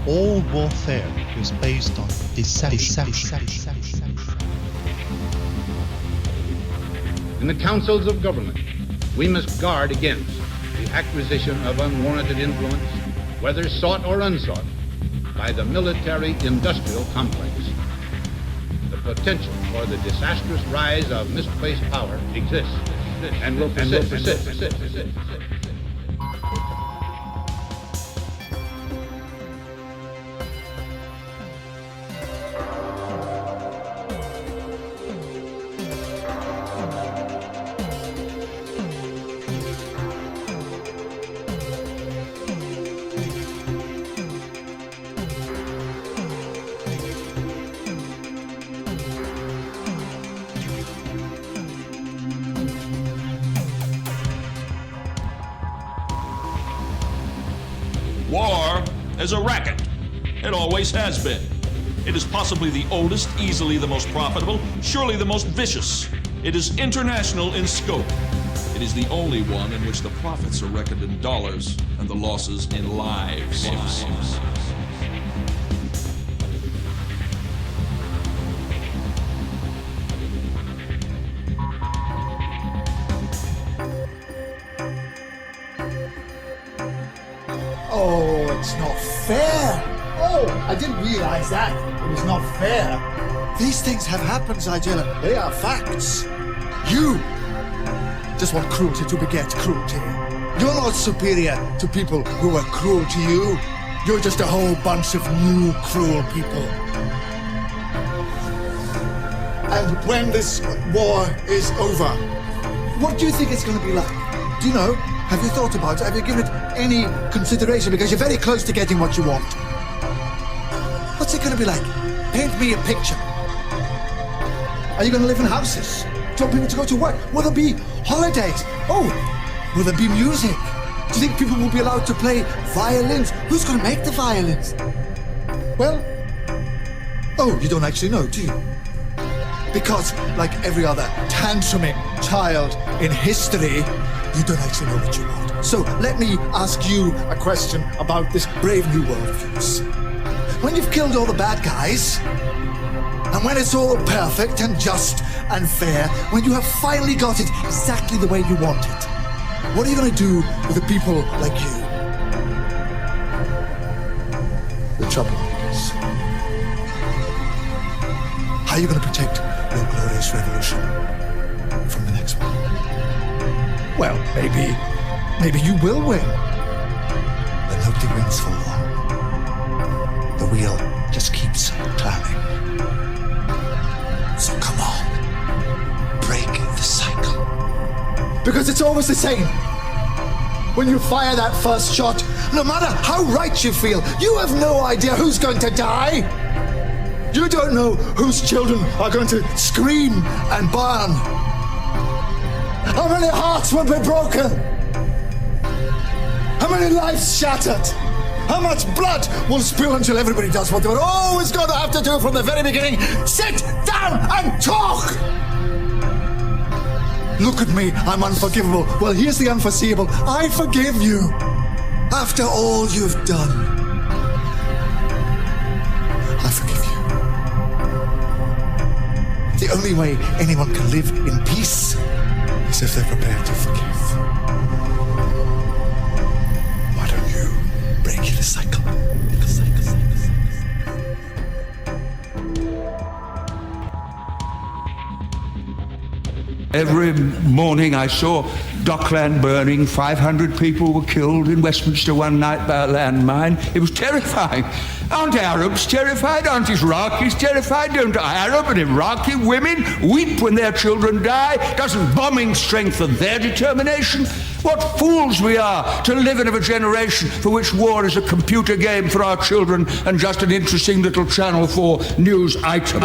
All warfare is based on deception. In the councils of government, we must guard against the acquisition of unwarranted influence, whether sought or unsought, by the military-industrial complex. The potential for the disastrous rise of misplaced power exists and will persist. War is a racket. It always has been. It is possibly the oldest, easily the most profitable, surely the most vicious. It is international in scope. It is the only one in which the profits are reckoned in dollars and the losses in lives. Oh, it's not fair. Oh, I didn't realize that. It was not fair. These things have happened, Zygilla. They are facts. You just want cruelty to beget cruelty. You're not superior to people who are cruel to you. You're just a whole bunch of new cruel people. And when this war is over, what do you think it's going to be like? Do you know? Have you thought about it? Have you given it any consideration? Because you're very close to getting what you want. What's it going to be like? Paint me a picture. Are you going to live in houses? Do you want people to go to work? Will there be holidays? Oh, will there be music? Do you think people will be allowed to play violins? Who's going to make the violins? Well, oh, you don't actually know, do you? Because, like every other tantruming child in history, you don't actually know what you want. So let me ask you a question about this Brave New World of yours. When you've killed all the bad guys, and when it's all perfect and just and fair, when you have finally got it exactly the way you want it, what are you going to do with the people like you? The troublemakers. How are you going to protect your glorious revolution from the next one? Well, maybe you will win. But nobody wins for long. The wheel just keeps turning. So come on, break the cycle. Because it's always the same. When you fire that first shot, no matter how right you feel, you have no idea who's going to die. You don't know whose children are going to scream and burn. How many hearts will be broken? How many lives shattered? How much blood will spill until everybody does what they were always going to have to do from the very beginning? Sit down and talk! Look at me, I'm unforgivable. Well, here's the unforeseeable. I forgive you. After all you've done, I forgive you. The only way anyone can live in peace is if they're prepared to forgive. Why don't you break the cycle? Every morning I saw Dockland burning. 500 people were killed in Westminster one night by a landmine. It was terrifying. Aren't Arabs terrified? Aren't Iraqis terrified? Don't Arab and Iraqi women weep when their children die? Doesn't bombing strengthen their determination? What fools we are to live in a generation for which war is a computer game for our children and just an interesting little channel for news items.